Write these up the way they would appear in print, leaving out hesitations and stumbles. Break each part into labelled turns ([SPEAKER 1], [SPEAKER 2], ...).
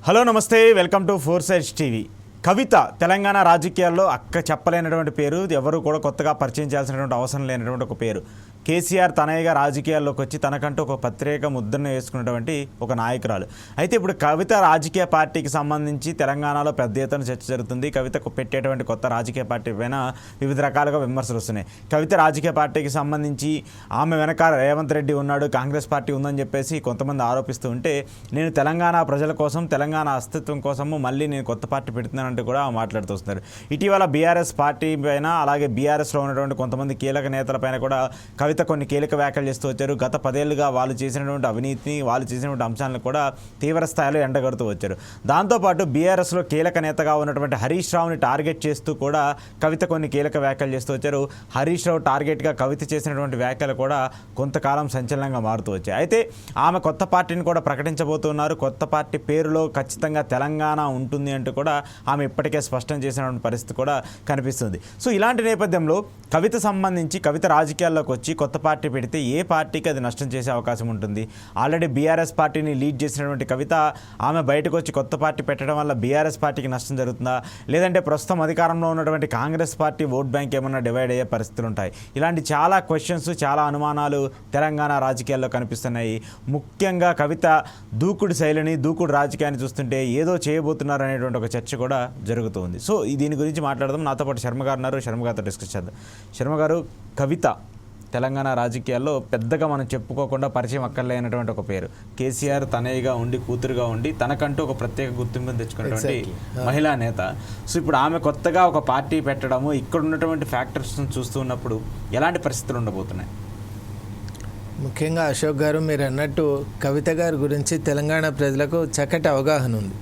[SPEAKER 1] Hello namaste, welcome to four sides TV. Kavitha Telangana రాజకీయాల్లో చెప్పలేనటువంటి పేరు, ఎవరు కూడా కొత్తగా పరిచయం చేయాల్సినటువంటి అవసరం లేనటువంటి ఒక పేరు. కేసీఆర్ తనయ్యగా రాజకీయాల్లోకి వచ్చి తనకంటూ ఒక ప్రత్యేక ముద్రను వేసుకున్నటువంటి ఒక నాయకురాలు. అయితే ఇప్పుడు కవిత రాజకీయ పార్టీకి సంబంధించి తెలంగాణలో పెద్ద ఎత్తున చర్చ జరుగుతుంది. కవితకు పెట్టేటువంటి కొత్త రాజకీయ పార్టీ పైన వివిధ రకాలుగా విమర్శలు వస్తున్నాయి. కవిత రాజకీయ పార్టీకి సంబంధించి ఆమె వెనక రేవంత్ రెడ్డి ఉన్నాడు, కాంగ్రెస్ పార్టీ ఉందని చెప్పేసి కొంతమంది ఆరోపిస్తూ ఉంటే, నేను తెలంగాణ ప్రజల కోసం, తెలంగాణ అస్తిత్వం కోసము మళ్ళీ నేను కొత్త పార్టీ పెడుతున్నానంటూ కూడా మాట్లాడుతూ వస్తున్నారు. ఇటీవల బీఆర్ఎస్ పార్టీ పైన, అలాగే బీఆర్ఎస్లో ఉన్నటువంటి కొంతమంది కీలక నేతలపైన కూడా కవిత కొన్ని కీలక వ్యాఖ్యలు చేస్తూ వచ్చారు. గత 10 ఏళ్లుగా వాళ్ళు చేసినటువంటి అవినీతిని, వాళ్ళు చేసినటువంటి అంశాలను కూడా తీవ్ర స్థాయిలో ఎండగడుతూ వచ్చారు. దాంతోపాటు బీఆర్ఎస్లో కీలక నేతగా ఉన్నటువంటి హరీష్ రావుని టార్గెట్ చేస్తూ కూడా కవిత కొన్ని కీలక వ్యాఖ్యలు చేస్తూ వచ్చారు. హరీష్ రావు టార్గెట్గా కవిత చేసినటువంటి వ్యాఖ్యలు కూడా కొంతకాలం సంచలనంగా మారుతూ వచ్చాయి. అయితే ఆమె కొత్త పార్టీని కూడా ప్రకటించబోతున్నారు. కొత్త పార్టీ పేరులో ఖచ్చితంగా తెలంగాణ ఉంటుంది అంటూ కూడా ఆమె ఇప్పటికే స్పష్టం చేసినటువంటి పరిస్థితి కూడా కనిపిస్తుంది. సో ఇలాంటి నేపథ్యంలో కవిత సంబంధించి, కవిత రాజకీయాల్లోకి వచ్చి కొత్త పార్టీ పెడితే ఏ పార్టీకి అది నష్టం చేసే అవకాశం ఉంటుంది? ఆల్రెడీ బీఆర్ఎస్ పార్టీని లీడ్ చేసినటువంటి కవిత ఆమె బయటకు వచ్చి కొత్త పార్టీ పెట్టడం వల్ల బీఆర్ఎస్ పార్టీకి నష్టం జరుగుతుందా, లేదంటే ప్రస్తుతం అధికారంలో ఉన్నటువంటి కాంగ్రెస్ పార్టీ ఓట్ బ్యాంక్ ఏమన్నా డివైడ్ అయ్యే పరిస్థితులు ఉంటాయి? ఇలాంటి చాలా క్వశ్చన్స్, చాలా అనుమానాలు తెలంగాణ రాజకీయాల్లో కనిపిస్తున్నాయి. ముఖ్యంగా కవిత దూకుడు శైలిని, దూకుడు రాజకీయాన్ని చూస్తుంటే ఏదో చేయబోతున్నారు అనేటువంటి ఒక చర్చ కూడా జరుగుతుంది. సో దీని గురించి మాట్లాడదాం. నాతో పాటు శర్మ గారు ఉన్నారు, శర్మ గారితో డిస్కస్ చేద్దాం. శర్మ గారు, కవిత తెలంగాణ రాజకీయాల్లో పెద్దగా మనం చెప్పుకోకుండా పరిచయం అక్కర్లేనటువంటి ఒక పేరు. కేసీఆర్ తనయ్యగా ఉండి, కూతురుగా ఉండి, తనకంటూ ఒక ప్రత్యేక గుర్తింపును తెచ్చుకున్నటువంటి మహిళా నేత. సో ఇప్పుడు ఆమె కొత్తగా ఒక పార్టీ పెట్టడము, ఇక్కడ ఉన్నటువంటి ఫ్యాక్టర్స్ను చూస్తూ ఉన్నప్పుడు ఎలాంటి పరిస్థితులు ఉండబోతున్నాయి?
[SPEAKER 2] ముఖ్యంగా అశోక్ గారు, మీరు అన్నట్టు కవిత గారి గురించి తెలంగాణ ప్రజలకు చక్కటి అవగాహన ఉంది.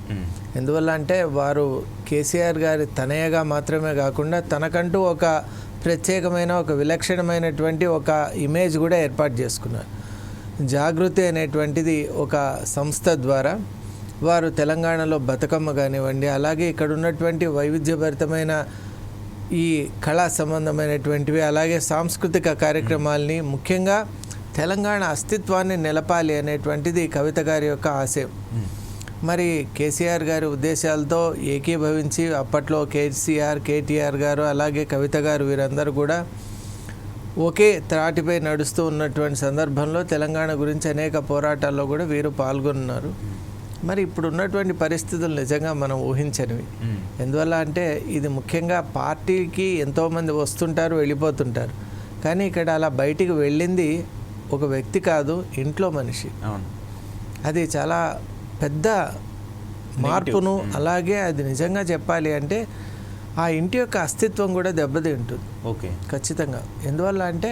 [SPEAKER 2] ఎందువల్ల అంటే వారు కేసీఆర్ గారి తనయ్యగా మాత్రమే కాకుండా తనకంటూ ఒక ప్రత్యేకమైన, ఒక విలక్షణమైనటువంటి ఒక ఇమేజ్ కూడా ఏర్పాటు చేసుకున్నారు. జాగృతి అనేటువంటిది ఒక సంస్థ ద్వారా వారు తెలంగాణలో బతుకమ్మ కానివ్వండి, అలాగే ఇక్కడ ఉన్నటువంటి వైవిధ్యభరితమైన ఈ కళా సంబంధమైనటువంటివి, అలాగే సాంస్కృతిక కార్యక్రమాల్ని, ముఖ్యంగా తెలంగాణ అస్తిత్వాన్ని నిలపాలి అనేటువంటిది కవిత గారి యొక్క ఆశయం. మరి కేసీఆర్ గారి ఉద్దేశాలతో ఏకీభవించి అప్పట్లో కేటీఆర్ గారు, అలాగే కవిత గారు, వీరందరూ కూడా ఒకే త్రాటిపై నడుస్తూ ఉన్నటువంటి సందర్భంలో తెలంగాణ గురించి అనేక పోరాటాల్లో కూడా వీరు పాల్గొన్నారు. మరి ఇప్పుడు ఉన్నటువంటి పరిస్థితులు నిజంగా మనం ఊహించనివి. ఎందువల్ల అంటే ఇది ముఖ్యంగా పార్టీకి ఎంతోమంది వస్తుంటారు, వెళ్ళిపోతుంటారు. కానీ ఇక్కడ అలా బయటికి వెళ్ళింది ఒక వ్యక్తి కాదు, ఇంట్లో మనిషి. అది చాలా పెద్ద మార్పును, అలాగే అది నిజంగా చెప్పాలి అంటే ఆ ఇంటి యొక్క అస్తిత్వం కూడా దెబ్బతింటుంది.
[SPEAKER 1] ఓకే,
[SPEAKER 2] ఖచ్చితంగా. ఎందువల్ల అంటే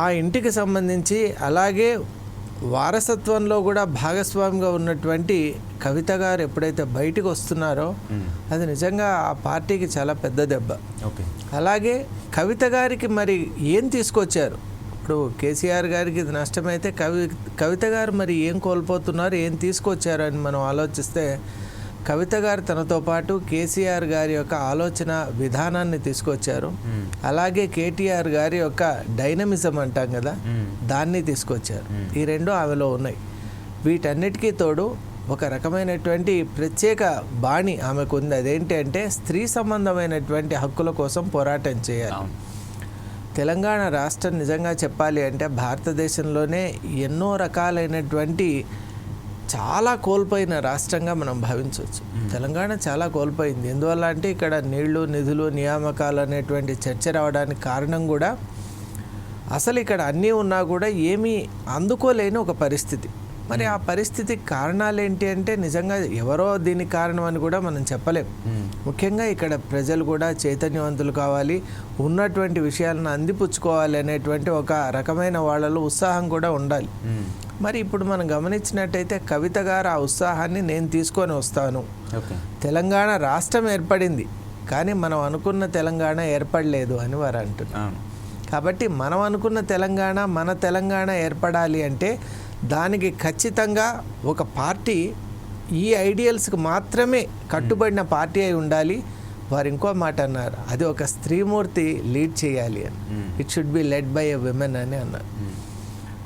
[SPEAKER 2] ఆ ఇంటికి సంబంధించి, అలాగే వారసత్వంలో కూడా భాగస్వామిగా ఉన్నటువంటి కవిత గారు ఎప్పుడైతే బయటికి వస్తున్నారో అది నిజంగా ఆ పార్టీకి చాలా పెద్ద దెబ్బ.
[SPEAKER 1] ఓకే,
[SPEAKER 2] అలాగే కవిత గారికి మరి ఏం తీసుకొచ్చారు? ఇప్పుడు కేసీఆర్ గారికి ఇది నష్టమైతే కవిత గారు మరి ఏం కోల్పోతున్నారు, ఏం తీసుకొచ్చారు అని మనం ఆలోచిస్తే, కవిత గారు తనతో పాటు కేసీఆర్ గారి యొక్క ఆలోచన విధానాన్ని తీసుకొచ్చారు. అలాగే కేటీఆర్ గారి యొక్క డైనమిజం అంటాం కదా, దాన్ని తీసుకొచ్చారు. ఈ రెండు ఆమెలో ఉన్నాయి. వీటన్నిటికీ తోడు ఒక రకమైనటువంటి ప్రత్యేక బాణి ఆమెకు ఉంది. అదేంటి అంటే స్త్రీ సంబంధమైనటువంటి హక్కుల కోసం పోరాటం చేయాలి. తెలంగాణ రాష్ట్రం నిజంగా చెప్పాలి అంటే భారతదేశంలోనే ఎన్నో రకాలైనటువంటి చాలా కోల్పోయిన రాష్ట్రంగా మనం భావించవచ్చు. తెలంగాణ చాలా కోల్పోయింది. ఎందువల్ల అంటే ఇక్కడ నీళ్లు, నిధులు, నియామకాలు అనేటువంటి చర్చ రావడానికి కారణం కూడా అసలు ఇక్కడ అన్నీ ఉన్నా కూడా ఏమీ అందుకోలేని ఒక పరిస్థితి. మరి ఆ పరిస్థితికి కారణాలు ఏంటి అంటే నిజంగా ఎవరో దీనికి కారణం అని కూడా మనం చెప్పలేం. ముఖ్యంగా ఇక్కడ ప్రజలు కూడా చైతన్యవంతులు కావాలి, ఉన్నటువంటి విషయాలను అందిపుచ్చుకోవాలి అనేటువంటి ఒక రకమైన వాళ్ళలో ఉత్సాహం కూడా ఉండాలి. మరి ఇప్పుడు మనం గమనించినట్టయితే కవిత గారు ఆ ఉత్సాహాన్ని నేను తీసుకొని వస్తాను. తెలంగాణ రాష్ట్రం ఏర్పడింది, కానీ మనం అనుకున్న తెలంగాణ ఏర్పడలేదు అని వారు అంటున్నారు. కాబట్టి మనం అనుకున్న తెలంగాణ, మన తెలంగాణ ఏర్పడాలి అంటే దానికి ఖచ్చితంగా ఒక పార్టీ ఈ ఐడియల్స్కి మాత్రమే కట్టుబడిన పార్టీ అయి ఉండాలి. వారు ఇంకో మాట అన్నారు, అది ఒక స్త్రీమూర్తి లీడ్ చేయాలి అని. It should be led by a women అని అన్నారు.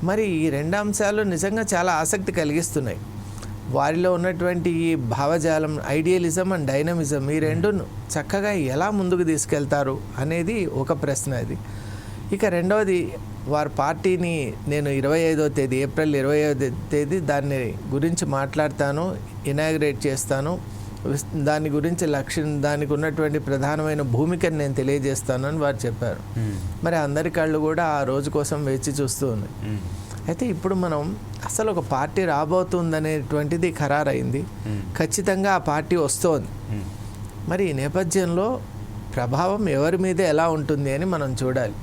[SPEAKER 2] మరి ఈ రెండు అంశాలు నిజంగా చాలా ఆసక్తి కలిగిస్తున్నాయి. వారిలో ఉన్నటువంటి ఈ భావజాలం, ఐడియలిజం అండ్ డైనమిజం, ఈ రెండు చక్కగా ఎలా ముందుకు తీసుకెళ్తారు అనేది ఒక ప్రశ్న అది. ఇక రెండవది, వారి పార్టీని నేను 25వ తేదీ ఏప్రిల్ 25వ తేదీ దాన్ని గురించి మాట్లాడతాను, ఇనాగ్రేట్ చేస్తాను, దాని గురించి దానికి ఉన్నటువంటి ప్రధానమైన భూమికను నేను తెలియజేస్తాను అని వారు చెప్పారు. మరి అందరి కళ్ళు కూడా ఆ రోజు కోసం వేచి చూస్తూ ఉన్నాయి. అయితే ఇప్పుడు మనం అసలు ఒక పార్టీ రాబోతుందనేటువంటిది ఖరారైంది, ఖచ్చితంగా ఆ పార్టీ వస్తోంది. మరి ఈ నేపథ్యంలో ప్రభావం ఎవరి మీద ఎలా ఉంటుంది అని మనం చూడాలి.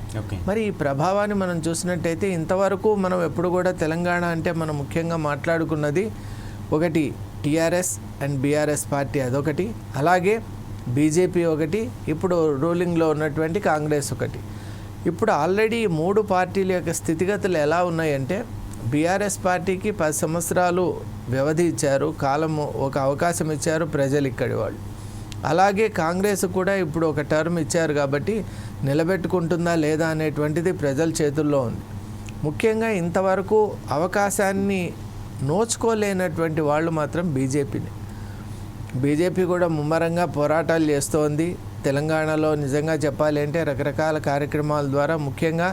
[SPEAKER 2] మరి ఈ ప్రభావాన్ని మనం చూసినట్టయితే ఇంతవరకు మనం ఎప్పుడు కూడా తెలంగాణ అంటే మనం ముఖ్యంగా మాట్లాడుకున్నది ఒకటి టీఆర్ఎస్ అండ్ బీఆర్ఎస్ పార్టీ, అదొకటి, అలాగే బీజేపీ ఒకటి, ఇప్పుడు రూలింగ్లో ఉన్నటువంటి కాంగ్రెస్ ఒకటి. ఇప్పుడు ఆల్రెడీ 3 పార్టీల యొక్క స్థితిగతులు ఎలా ఉన్నాయంటే, బీఆర్ఎస్ పార్టీకి 10 సంవత్సరాలు వ్యవధి ఇచ్చారు, కాలము ఒక అవకాశం ఇచ్చారు ప్రజలు ఇక్కడి వాళ్ళు. అలాగే కాంగ్రెస్ కూడా ఇప్పుడు ఒక టర్మ్ ఇచ్చారు కాబట్టి నిలబెట్టుకుంటుందా లేదా అనేటువంటిది ప్రజల చేతుల్లో ఉంది. ముఖ్యంగా ఇంతవరకు అవకాశాన్ని నోచుకోలేనటువంటి వాళ్ళు మాత్రం బీజేపీ కూడా ముమ్మరంగా పోరాటాలు చేస్తోంది. తెలంగాణలో నిజంగా చెప్పాలి అంటే రకరకాల కార్యక్రమాల ద్వారా ముఖ్యంగా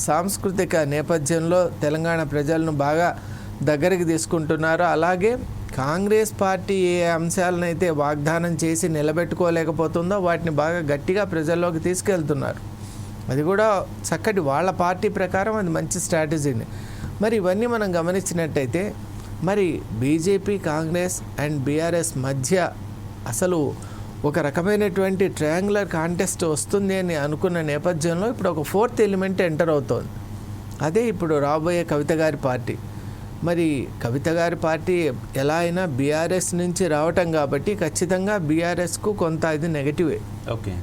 [SPEAKER 2] సాంస్కృతిక నేపథ్యంలో తెలంగాణ ప్రజలను బాగా దగ్గరికి తీసుకుంటున్నారు. అలాగే కాంగ్రెస్ పార్టీ ఏ అంశాలనైతే వాగ్దానం చేసి నిలబెట్టుకోలేకపోతుందో వాటిని బాగా గట్టిగా ప్రజల్లోకి తీసుకెళ్తున్నారు. అది కూడా చక్కటి వాళ్ళ పార్టీ ప్రకారం అది మంచి స్ట్రాటజీని. మరి ఇవన్నీ మనం గమనించినట్టయితే మరి బీజేపీ, కాంగ్రెస్ అండ్ బీఆర్ఎస్ మధ్య అసలు ఒక రకమైనటువంటి ట్రయాంగులర్ కాంటెస్ట్ వస్తుంది అని అనుకున్న నేపథ్యంలో ఇప్పుడు ఒక 4th ఎలిమెంట్ ఎంటర్ అవుతోంది. అదే ఇప్పుడు రాబోయే కవిత గారి పార్టీ. మరి కవిత గారి పార్టీ ఎలా అయినా బీఆర్ఎస్ నుంచి రావటం కాబట్టి ఖచ్చితంగా బీఆర్ఎస్కు కొంత ఇది నెగటివే.
[SPEAKER 1] ఓకే,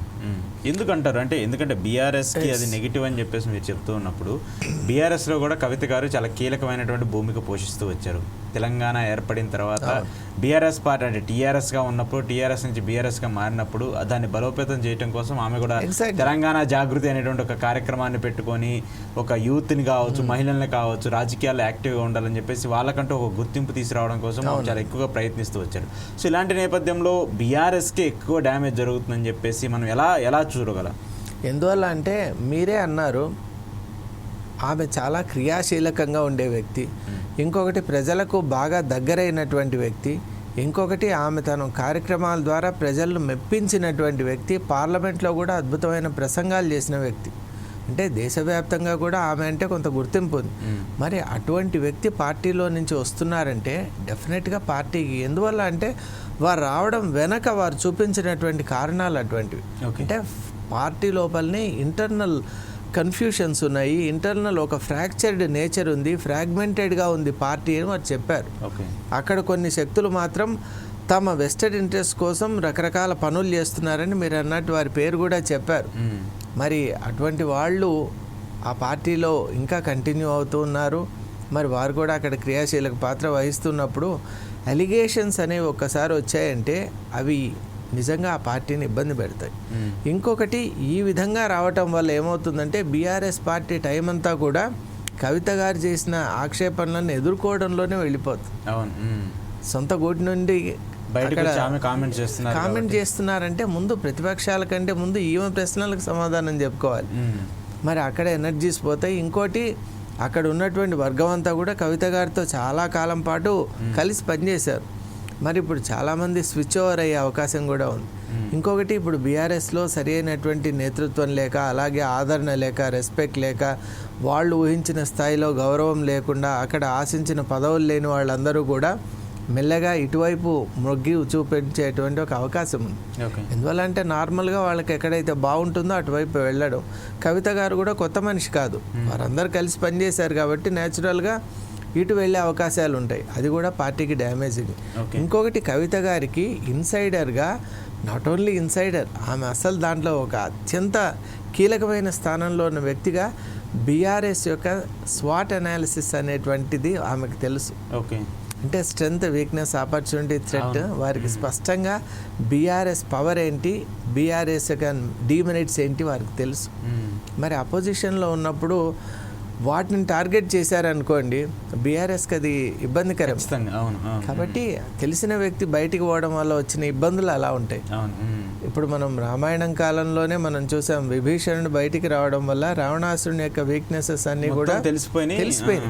[SPEAKER 1] ఎందుకంటారు అంటే ఎందుకంటే బీఆర్ఎస్కి అది నెగిటివ్ అని చెప్పేసి మీరు చెప్తూ ఉన్నప్పుడు బీఆర్ఎస్లో కూడా కవిత గారు చాలా కీలకమైనటువంటి భూమిక పోషిస్తూ వచ్చారు. తెలంగాణ ఏర్పడిన తర్వాత బీఆర్ఎస్ పార్టీ అంటే టీఆర్ఎస్గా ఉన్నప్పుడు, టీఆర్ఎస్ నుంచి బీఆర్ఎస్గా మారినప్పుడు దాన్ని బలోపేతం చేయడం కోసం ఆమె కూడా తెలంగాణ జాగృతి అనేటువంటి ఒక కార్యక్రమాన్ని పెట్టుకొని ఒక యూత్ని కావచ్చు, మహిళల్ని కావచ్చు, రాజకీయాల్లో యాక్టివ్గా ఉండాలని చెప్పేసి వాళ్ళకంటూ ఒక గుర్తింపు తీసుకురావడం కోసం చాలా ఎక్కువగా ప్రయత్నిస్తూ వచ్చారు. సో ఇలాంటి నేపథ్యంలో బీఆర్ఎస్కి ఎక్కువ డ్యామేజ్ జరుగుతుందని చెప్పేసి మనం ఎలా చూడగలం?
[SPEAKER 2] ఎందువల్ల అంటే మీరే అన్నారు, ఆమె చాలా క్రియాశీలకంగా ఉండే వ్యక్తి, ఇంకొకటి ప్రజలకు బాగా దగ్గరైనటువంటి వ్యక్తి, ఇంకొకటి ఆమె తన కార్యక్రమాల ద్వారా ప్రజలను మెప్పించినటువంటి వ్యక్తి, పార్లమెంట్లో కూడా అద్భుతమైన ప్రసంగాలు చేసిన వ్యక్తి. అంటే దేశవ్యాప్తంగా కూడా ఆమె అంటే కొంత గుర్తింపు ఉంది. మరి అటువంటి వ్యక్తి పార్టీలో నుంచి వస్తున్నారంటే డెఫినెట్గా పార్టీకి ఎందువల్ల అంటే వారు రావడం వెనక వారు చూపించినటువంటి కారణాలు అటువంటివి. అంటే పార్టీ లోపలనే ఇంటర్నల్ కన్ఫ్యూషన్స్ ఉన్నాయి, ఇంటర్నల్ ఒక ఫ్రాక్చర్డ్ నేచర్ ఉంది, ఫ్రాగ్మెంటెడ్గా ఉంది పార్టీ అని వారు చెప్పారు. అక్కడ కొన్ని శక్తులు మాత్రం తమ వెస్టెడ్ ఇంట్రెస్ట్ కోసం రకరకాల పనులు చేస్తున్నారని మీరు అన్నట్టు వారి పేరు కూడా చెప్పారు. మరి అటువంటి వాళ్ళు ఆ పార్టీలో ఇంకా కంటిన్యూ అవుతూ ఉన్నారు. మరి వారు కూడా అక్కడ క్రియాశీలక పాత్ర వహిస్తున్నప్పుడు అలిగేషన్స్ అనేవి ఒక్కసారి వచ్చాయంటే అవి నిజంగా ఆ పార్టీని ఇబ్బంది పెడతాయి. ఇంకొకటి ఈ విధంగా రావటం వల్ల ఏమవుతుందంటే బీఆర్ఎస్ పార్టీ టైం అంతా కూడా కవిత గారు చేసిన ఆక్షేపణలను ఎదుర్కోవడంలోనే వెళ్ళిపోతుంది. సొంత గూటి నుండి కామెంట్ చేస్తున్నారంటే ముందు ప్రతిపక్షాల కంటే ముందు ఈమె ప్రశ్నలకు సమాధానం చెప్పుకోవాలి. మరి అక్కడ ఎనర్జీస్ పోతాయి. ఇంకోటి అక్కడ ఉన్నటువంటి వర్గం అంతా కూడా కవిత గారితో చాలా కాలం పాటు కలిసి పనిచేశారు. మరి ఇప్పుడు చాలామంది స్విచ్ ఓవర్ అయ్యే అవకాశం కూడా ఉంది. ఇంకొకటి ఇప్పుడు బీఆర్ఎస్లో సరి అయినటువంటి నేతృత్వం లేక, అలాగే ఆదరణ లేక, రెస్పెక్ట్ లేక, వాళ్ళు ఊహించిన స్థాయిలో గౌరవం లేకుండా అక్కడ ఆశించిన పదవులు లేని వాళ్ళందరూ కూడా మెల్లగా ఇటువైపు మొగ్గి చూపించేటువంటి ఒక అవకాశం ఉంది. ఎందువల్ల అంటే నార్మల్గా వాళ్ళకి ఎక్కడైతే బాగుంటుందో అటువైపు వెళ్ళడం. కవిత గారు కూడా కొత్త మనిషి కాదు, వారందరూ కలిసి పనిచేశారు కాబట్టి న్యాచురల్గా ఇటు వెళ్ళే అవకాశాలు ఉంటాయి. అది కూడా పార్టీకి డ్యామేజింగ్. ఇంకొకటి కవిత గారికి ఇన్సైడర్గా, నాట్ ఓన్లీ ఇన్సైడర్, ఆమె అసలు దాంట్లో ఒక అత్యంత కీలకమైన స్థానంలో ఉన్న వ్యక్తిగా బీఆర్ఎస్ యొక్క స్వాట్ అనాలిసిస్ అనేటువంటిది ఆమెకు తెలుసు. అంటే స్ట్రెంగ్త్, వీక్నెస్, ఆపర్చునిటీ, థ్రెట్ వారికి స్పష్టంగా బీఆర్ఎస్ పవర్ ఏంటి, బీఆర్ఎస్ యొక్క డీమెరిట్స్ ఏంటి వారికి తెలుసు. మరి అపోజిషన్లో ఉన్నప్పుడు వాటిని టార్గెట్ చేశారనుకోండి బీఆర్ఎస్కి అది ఇబ్బందికరం.
[SPEAKER 1] ఖచ్చితంగా అవును.
[SPEAKER 2] కాబట్టి తెలిసిన వ్యక్తి బయటికి పోవడం వల్ల వచ్చిన ఇబ్బందులు అలా ఉంటాయి. ఇప్పుడు మనం రామాయణం కాలంలోనే మనం చూసాం, విభీషణుడు బయటికి రావడం వల్ల రావణాసురుని యొక్క వీక్నెసెస్ అన్నీ కూడా తెలిసిపోయినాయి.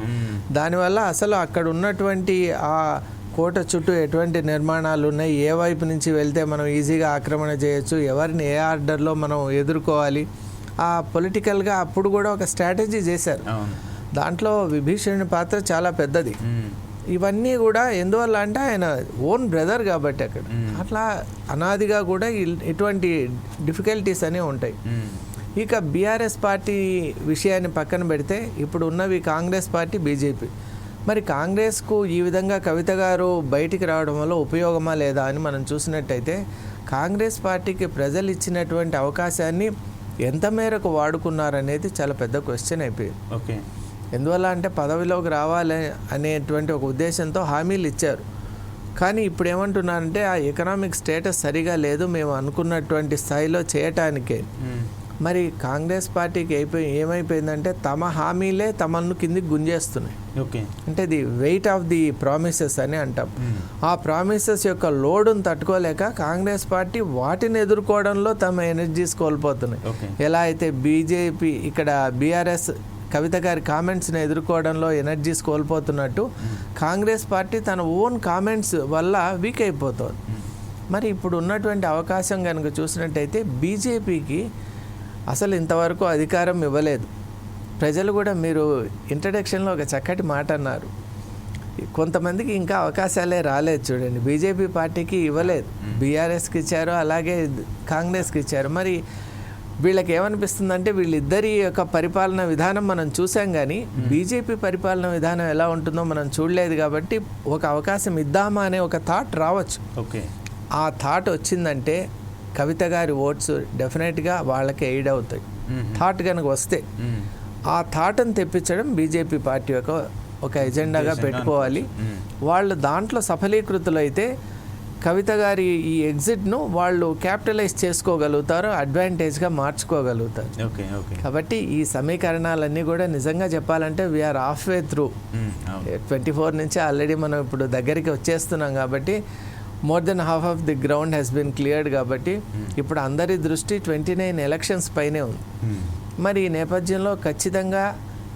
[SPEAKER 2] దానివల్ల అసలు అక్కడ ఉన్నటువంటి ఆ కోట చుట్టూ ఎటువంటి నిర్మాణాలు ఉన్నాయి, ఏ వైపు నుంచి వెళ్తే మనం ఈజీగా ఆక్రమణ చేయొచ్చు, ఎవరిని ఏ ఆర్డర్లో మనం ఎదుర్కోవాలి, ఆ పొలిటికల్గా అప్పుడు కూడా ఒక స్ట్రాటజీ చేశారు. దాంట్లో విభీషణుని పాత్ర చాలా పెద్దది. ఇవన్నీ కూడా ఎందువల్ల అంటే ఆయన ఓన్ బ్రదర్ కాబట్టి అక్కడ అట్లా అనాదిగా కూడా ఇటువంటి డిఫికల్టీస్ అనేవి ఉంటాయి. ఇక బీఆర్ఎస్ పార్టీ విషయాన్ని పక్కన పెడితే ఇప్పుడు ఉన్నవి కాంగ్రెస్ పార్టీ, బీజేపీ. మరి కాంగ్రెస్కు ఈ విధంగా కవిత గారు బయటికి రావడం వల్ల ఉపయోగమా లేదా అని మనం చూసినట్టయితే కాంగ్రెస్ పార్టీకి ప్రజలు ఇచ్చినటువంటి అవకాశాన్ని ఎంత మేరకు వాడుకున్నారనేది చాలా పెద్ద క్వశ్చన్ అయిపోయింది.
[SPEAKER 1] ఓకే,
[SPEAKER 2] ఎందువల్ల అంటే పదవిలోకి రావాలి అనేటువంటి ఒక ఉద్దేశంతో హామీలు ఇచ్చారు. కానీ ఇప్పుడు ఏమంటున్నారంటే ఆ ఎకనామిక్ స్టేటస్ సరిగా లేదు మేము అనుకున్నటువంటి స్థాయిలో చేయటానికే. మరి కాంగ్రెస్ పార్టీకి ఏమైపోయిందంటే తమ హామీలే తమను కిందికి గుంజేస్తున్నాయి.
[SPEAKER 1] ఓకే,
[SPEAKER 2] అంటే the weight of the promises అని అంటాం. ఆ ప్రామిసెస్ యొక్క లోడును తట్టుకోలేక కాంగ్రెస్ పార్టీ వాటిని ఎదుర్కోవడంలో తమ ఎనర్జీస్ కోల్పోతున్నాయి. ఎలా అయితే బీజేపీ ఇక్కడ బీఆర్ఎస్ కవిత గారి కామెంట్స్ని ఎదుర్కోవడంలో ఎనర్జీస్ కోల్పోతున్నట్టు కాంగ్రెస్ పార్టీ తన ఓన్ కామెంట్స్ వల్ల వీక్ అయిపోతుంది. మరి ఇప్పుడు ఉన్నటువంటి అవకాశం కనుక చూసినట్టయితే బీజేపీకి అసలు ఇంతవరకు అధికారం ఇవ్వలేదు. ప్రజలు కూడా మీరు ఇంట్రడక్షన్లో ఒక చక్కటి మాట అన్నారు, కొంతమందికి ఇంకా అవకాశాలే రాలేదు. చూడండి, బీజేపీ పార్టీకి ఇవ్వలేదు, బీఆర్ఎస్కి ఇచ్చారు, అలాగే కాంగ్రెస్కి ఇచ్చారు. మరి వీళ్ళకి ఏమనిపిస్తుందంటే వీళ్ళిద్దరి యొక్క పరిపాలన విధానం మనం చూసాం, కానీ బీజేపీ పరిపాలన విధానం ఎలా ఉంటుందో మనం చూడలేదు. కాబట్టి ఒక అవకాశం ఇద్దామా అనే ఒక థాట్ రావచ్చు.
[SPEAKER 1] ఓకే,
[SPEAKER 2] ఆ థాట్ వచ్చిందంటే కవిత గారి ఓట్స్ డెఫినెట్గా వాళ్ళకి ఎయిడ్ అవుతాయి. థాట్ కనుక వస్తే ఆ థాట్ని తెప్పించడం బీజేపీ పార్టీ యొక్క ఒక ఎజెండాగా పెట్టుకోవాలి. వాళ్ళు దాంట్లో సఫలీకృతులైతే కవిత గారి ఈ ఎగ్జిట్ను వాళ్ళు క్యాపిటలైజ్ చేసుకోగలుగుతారు, అడ్వాంటేజ్గా మార్చుకోగలుగుతారు. కాబట్టి ఈ సమీకరణాలన్నీ కూడా నిజంగా చెప్పాలంటే వీఆర్ హాఫ్ వే త్రూ. 24 నుంచి ఆల్రెడీ మనం ఇప్పుడు దగ్గరికి వచ్చేస్తున్నాం. కాబట్టి more than half of the ground has been cleared. కాబట్టి ఇప్పుడు అందరి దృష్టి 29 ఎలక్షన్స్ పైనే ఉంది. మరి ఈ నేపథ్యంలో ఖచ్చితంగా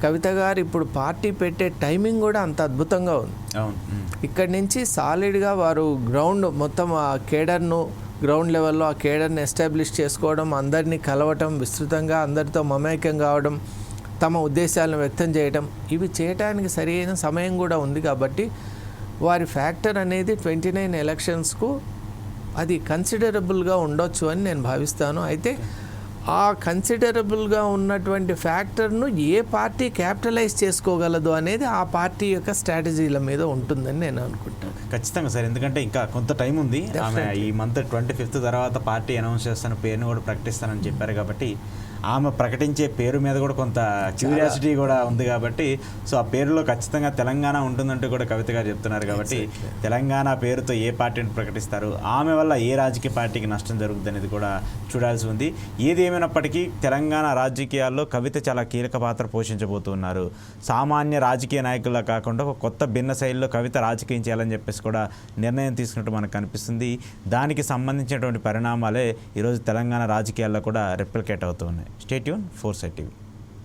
[SPEAKER 2] కవిత గారు ఇప్పుడు పార్టీ పెట్టే టైమింగ్ కూడా అంత అద్భుతంగా ఉంది. ఇక్కడి నుంచి సాలిడ్గా వారు గ్రౌండ్ మొత్తం ఆ కేడర్ను గ్రౌండ్ లెవెల్లో ఆ కేడర్ని ఎస్టాబ్లిష్ చేసుకోవడం, అందరినీ కలవటం, విస్తృతంగా అందరితో మమేకం కావడం, తమ ఉద్దేశాలను వ్యక్తం చేయడం, ఇవి చేయడానికి సరైన సమయం కూడా ఉంది. కాబట్టి వారి ఫ్యాక్టర్ అనేది 29 ఎలక్షన్స్కు అది కన్సిడరబుల్గా ఉండొచ్చు అని నేను భావిస్తాను. అయితే ఆ కన్సిడరబుల్గా ఉన్నటువంటి ఫ్యాక్టర్ను ఏ పార్టీ క్యాపిటలైజ్ చేసుకోగలదు అనేది ఆ పార్టీ యొక్క స్ట్రాటజీల మీద ఉంటుందని నేను అనుకుంటాను.
[SPEAKER 1] ఖచ్చితంగా సార్, ఎందుకంటే ఇంకా కొంత టైం ఉంది. ఆమె ఈ మంత్ 25th తర్వాత పార్టీ అనౌన్స్ చేస్తాను, పేరును కూడా ప్రకటిస్తానని చెప్పారు. కాబట్టి ఆమె ప్రకటించే పేరు మీద కూడా కొంత క్యూరియాసిటీ కూడా ఉంది. కాబట్టి సో ఆ పేరులో ఖచ్చితంగా తెలంగాణ ఉంటుందంటూ కూడా కవిత గారు చెప్తున్నారు. కాబట్టి తెలంగాణ పేరుతో ఏ పార్టీని ప్రకటిస్తారు, ఆమె వల్ల ఏ రాజకీయ పార్టీకి నష్టం జరుగుతుంది అనేది కూడా చూడాల్సి ఉంది. ఏది ఏమైనప్పటికీ తెలంగాణ రాజకీయాల్లో కవిత చాలా కీలక పాత్ర పోషించబోతున్నారు. సామాన్య రాజకీయ నాయకుల్లా కాకుండా ఒక కొత్త భిన్న శైలిలో కవిత రాజకీయం చేయాలని చెప్పేసి కూడా నిర్ణయం తీసుకున్నట్టు మనకు కనిపిస్తుంది. దానికి సంబంధించినటువంటి పరిణామాలే ఈరోజు తెలంగాణ రాజకీయాల్లో కూడా రెప్లికేట్ అవుతూ ఉన్నాయి. Stay tune, 4Sight TV.